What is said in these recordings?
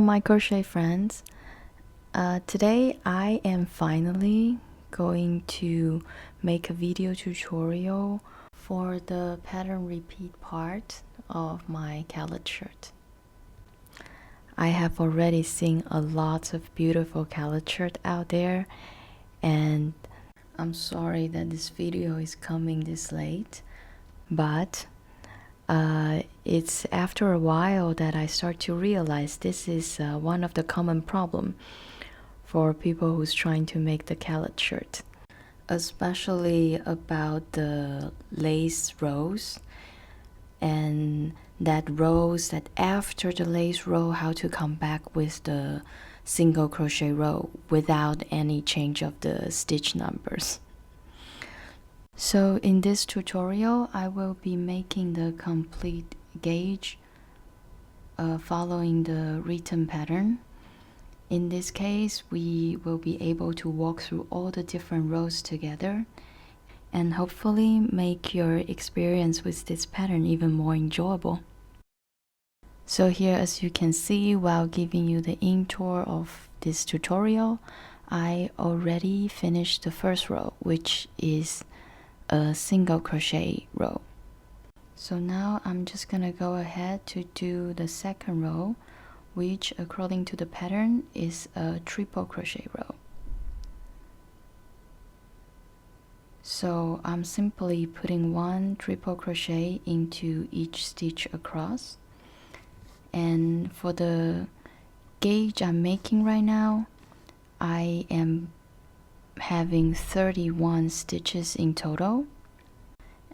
my crochet friends. Today I am finally going to make a video tutorial for the pattern repeat part of my Calad shirt. I have already seen a lot of beautiful Calad shirt out there, and I'm sorry that this video is coming this late, but it's after a while that I start to realize this is one of the common problem for people who's trying to make the Calad shirt, especially about the lace rows and that rows that after the lace row, how to come back with the single crochet row without any change of the stitch numbers. So in this tutorial, I will be making the complete gauge following the written pattern. In this case, we will be able to walk through all the different rows together and hopefully make your experience with this pattern even more enjoyable. So here, as you can see, while giving you the in tour of this tutorial, I already finished the first row, which is a single crochet row. So now I'm just gonna go ahead to do the second row, which according to the pattern is a triple crochet row. So I'm simply putting one triple crochet into each stitch across, and for the gauge I'm making right now, I am having 31 stitches in total.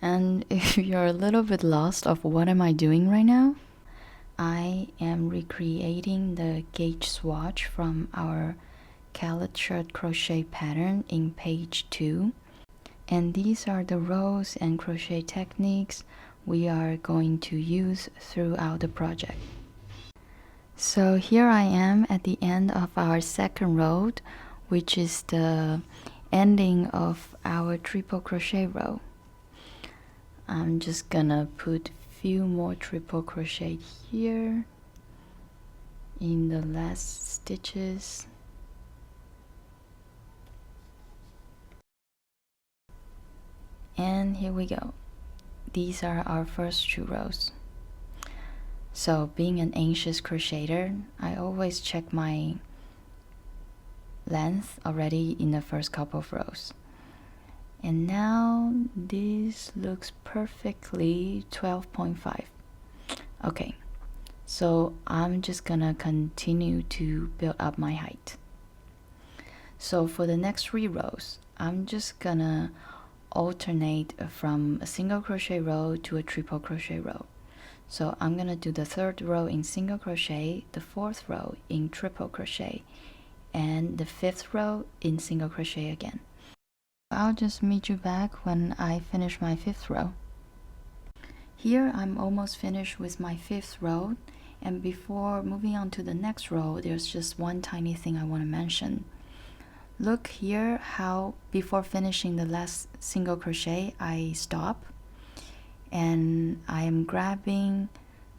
And if you're a little bit lost of what am I doing right now, I am recreating the gauge swatch from our Calad shirt crochet pattern in page 2, and these are the rows and crochet techniques we are going to use throughout the project. So here I am at the end of our second row, which is the ending of our triple crochet row. I'm just gonna put a few more triple crochet here in the last stitches. And here we go. These are our first two rows. So being an anxious crocheter, I always check my length already in the first couple of rows. And now this looks perfectly 12.5. Okay, so I'm just gonna continue to build up my height. So for the next 3 rows, I'm just gonna alternate from a single crochet row to a triple crochet row. So I'm gonna do the 3rd row in single crochet, the 4th row in triple crochet, and the 5th row in single crochet again. I'll just meet you back when I finish my 5th row. Here I'm almost finished with my 5th row, and before moving on to the next row, there's just one tiny thing I want to mention. Look here how before finishing the last single crochet I stop, and I am grabbing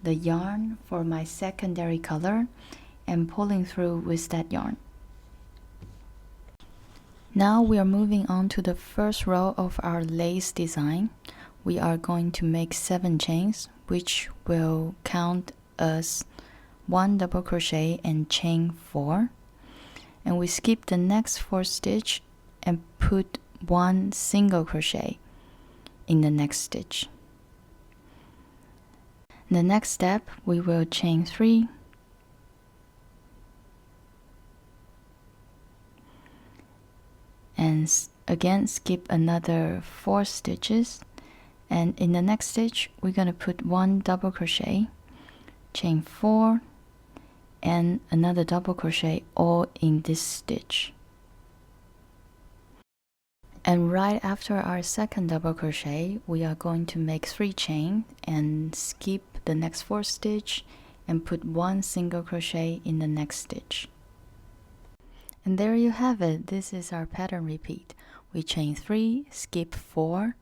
the yarn for my secondary color and pulling through with that yarn. Now we are moving on to the first row of our lace design. We are going to make 7 chains, which will count as 1 double crochet and chain 4. And we skip the next 4 stitch and put 1 single crochet in the next stitch. The next step, we will chain 3, and again skip another 4 stitches, and in the next stitch we're going to put 1 double crochet, chain 4, and another double crochet all in this stitch. And right after our second double crochet, we are going to make 3 chain and skip the next 4 stitch and put 1 single crochet in the next stitch. And there you have it. This is our pattern repeat. We chain 3, skip 4,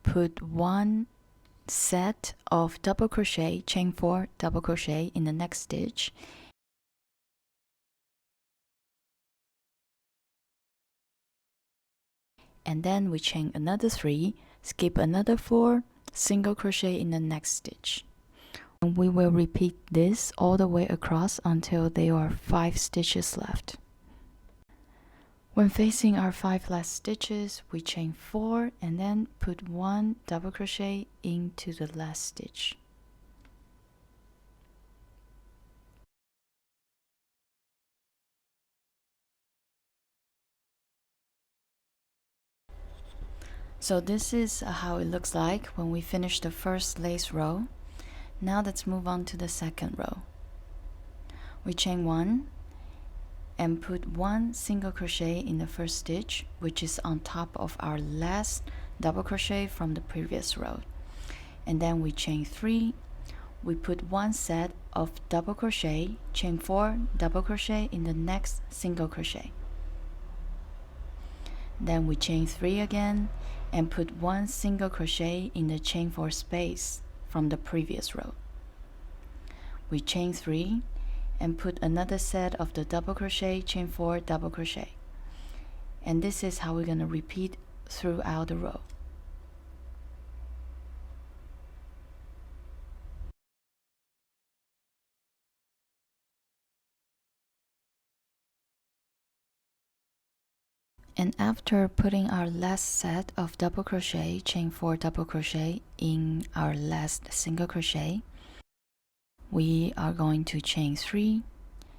put 1 set of double crochet, chain 4 double crochet in the next stitch, and then we chain another 3, skip another 4, single crochet in the next stitch. And we will repeat this all the way across until there are 5 stitches left. When facing our 5 last stitches, we chain 4 and then put 1 double crochet into the last stitch. So this is how it looks like when we finish the first lace row. Now let's move on to the second row. We chain 1 and put 1 single crochet in the first stitch, which is on top of our last double crochet from the previous row. And then we chain 3, we put 1 set of double crochet, chain 4 double crochet in the next single crochet. Then we chain 3 again and put 1 single crochet in the chain 4 space from the previous row. We chain 3 and put another set of the double crochet, chain 4 double crochet. And this is how we're going to repeat throughout the row. And after putting our last set of double crochet, chain 4 double crochet in our last single crochet, we are going to chain 3.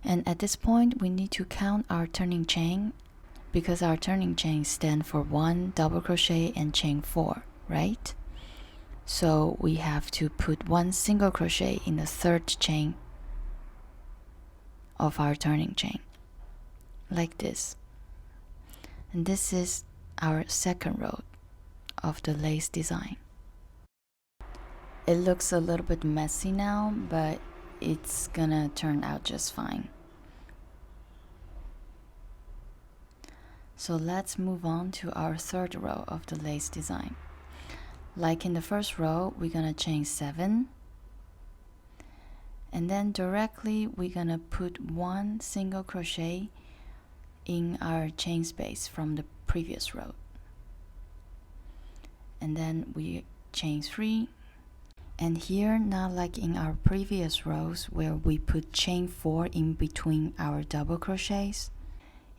And at this point, we need to count our turning chain because our turning chain stand for 1 double crochet and chain 4, right? So we have to put 1 single crochet in the third chain of our turning chain, like this. And this is our second row of the lace design. It looks a little bit messy now, but it's gonna turn out just fine. So let's move on to our third row of the lace design. Like in the first row, we're gonna chain 7, and then directly we're gonna put 1 single crochet in our chain space from the previous row. And then we chain 3, and here, not like in our previous rows where we put chain 4 in between our double crochets,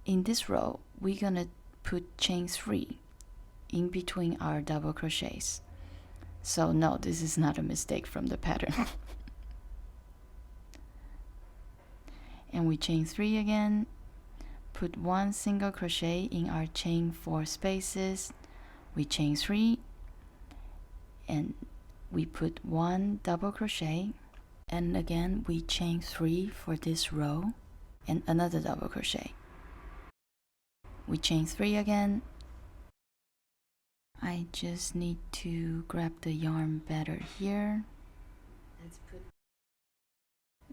in this row we're gonna put chain 3 in between our double crochets. So no, this is not a mistake from the pattern. And we chain 3 again, put 1 single crochet in our chain 4 spaces, we chain 3, and we put 1 double crochet, and again we chain 3 for this row and another double crochet. We chain 3 again. I just need to grab the yarn better here.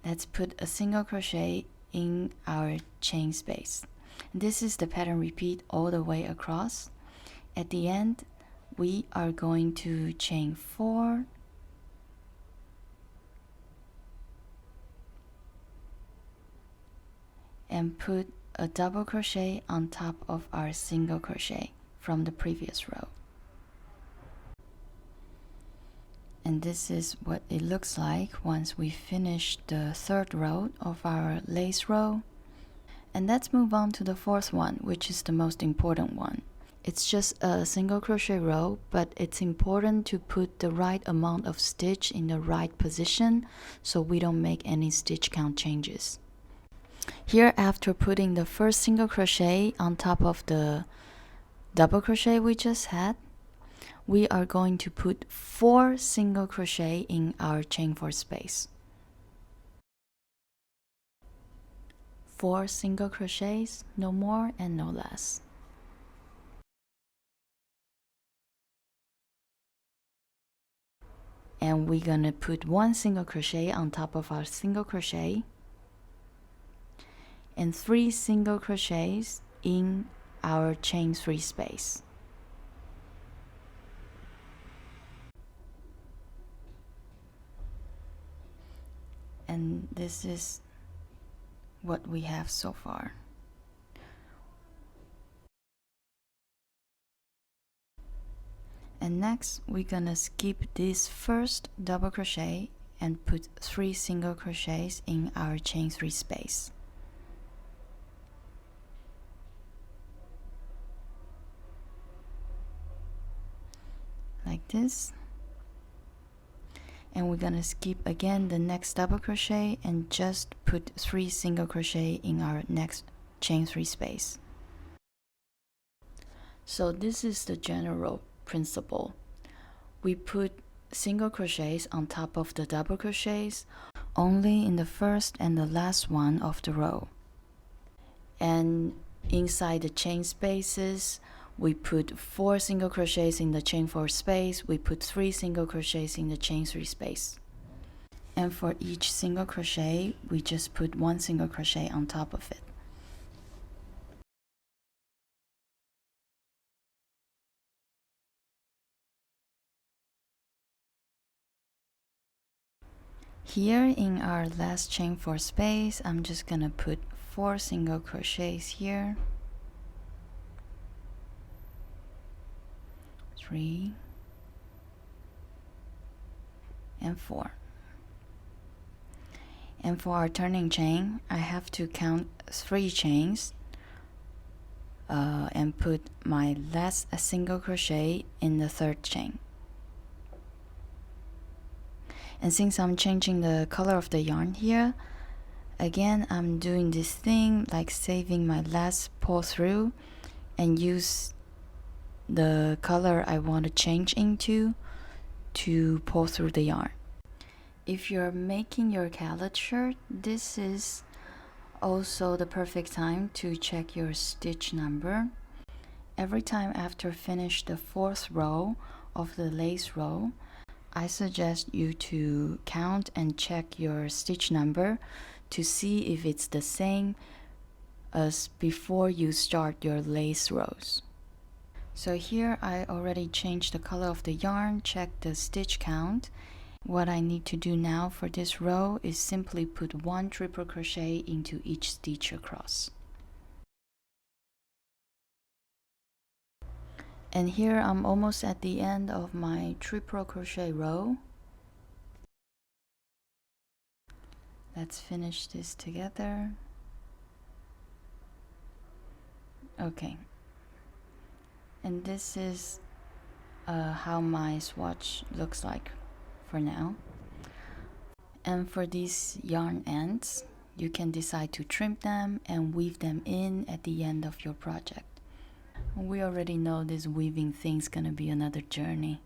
Let's put a single crochet in our chain space. This is the pattern repeat all the way across. At the end, we are going to chain 4, and put a double crochet on top of our single crochet from the previous row. And this is what it looks like once we finish the third row of our lace row. And let's move on to the fourth one, which is the most important one. It's just a single crochet row, but it's important to put the right amount of stitch in the right position so we don't make any stitch count changes. Here, after putting the first single crochet on top of the double crochet we just had, we are going to put 4 single crochet in our chain 4 space. 4 single crochets, no more and no less. And we're gonna put 1 single crochet on top of our single crochet and 3 single crochets in our chain 3 space. And this is what we have so far. And next we're gonna skip this first double crochet and put 3 single crochets in our chain 3 space. Like this. And we're gonna skip again the next double crochet and just put 3 single crochet in our next chain 3 space. So this is the general principle. We put single crochets on top of the double crochets only in the first and the last one of the row. And inside the chain spaces, we put 4 single crochets in the chain 4 space, we put 3 single crochets in the chain 3 space. And for each single crochet, we just put 1 single crochet on top of it. Here in our last chain 4 space, I'm just gonna put 4 single crochets here. 3 and 4. And for our turning chain, I have to count 3 chains and put my last single crochet in the 3rd chain. And since I'm changing the color of the yarn here, again I'm doing this thing like saving my last pull through and use the color I want to change into to pull through the yarn. If you're making your Calad shirt, this is also the perfect time to check your stitch number. Every time after finish the 4th row of the lace row, I suggest you to count and check your stitch number to see if it's the same as before you start your lace rows. So here I already changed the color of the yarn, checked the stitch count. What I need to do now for this row is simply put 1 triple crochet into each stitch across. And here I'm almost at the end of my triple crochet row. Let's finish this together. Okay. And this is how my swatch looks like for now. And for these yarn ends, you can decide to trim them and weave them in at the end of your project. We already know this weaving thing's gonna be another journey.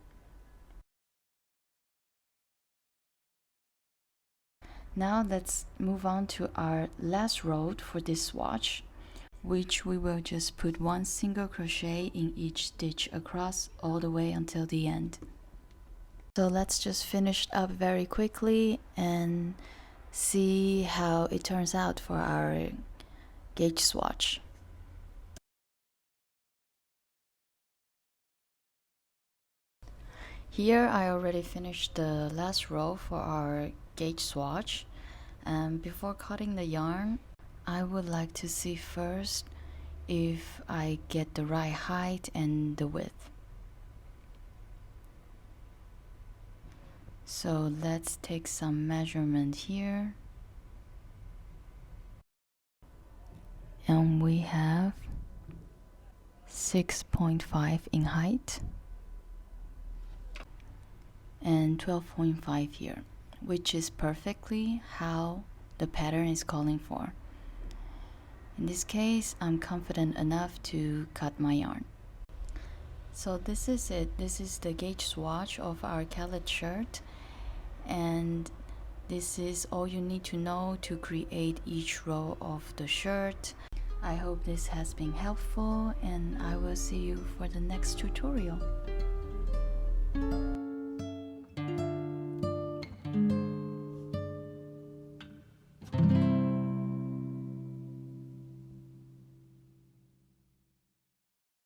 Now let's move on to our last row for this swatch, which we will just put 1 single crochet in each stitch across all the way until the end. So let's just finish up very quickly and see how it turns out for our gauge swatch. Here I already finished the last row for our gauge swatch, and before cutting the yarn, I would like to see first if I get the right height and the width. So let's take some measurement here. And we have 6.5 in height and 12.5 here, which is perfectly how the pattern is calling for. In this case, I'm confident enough to cut my yarn. So this is it. This is the gauge swatch of our Calad shirt, and this is all you need to know to create each row of the shirt. I hope this has been helpful, and I will see you for the next tutorial.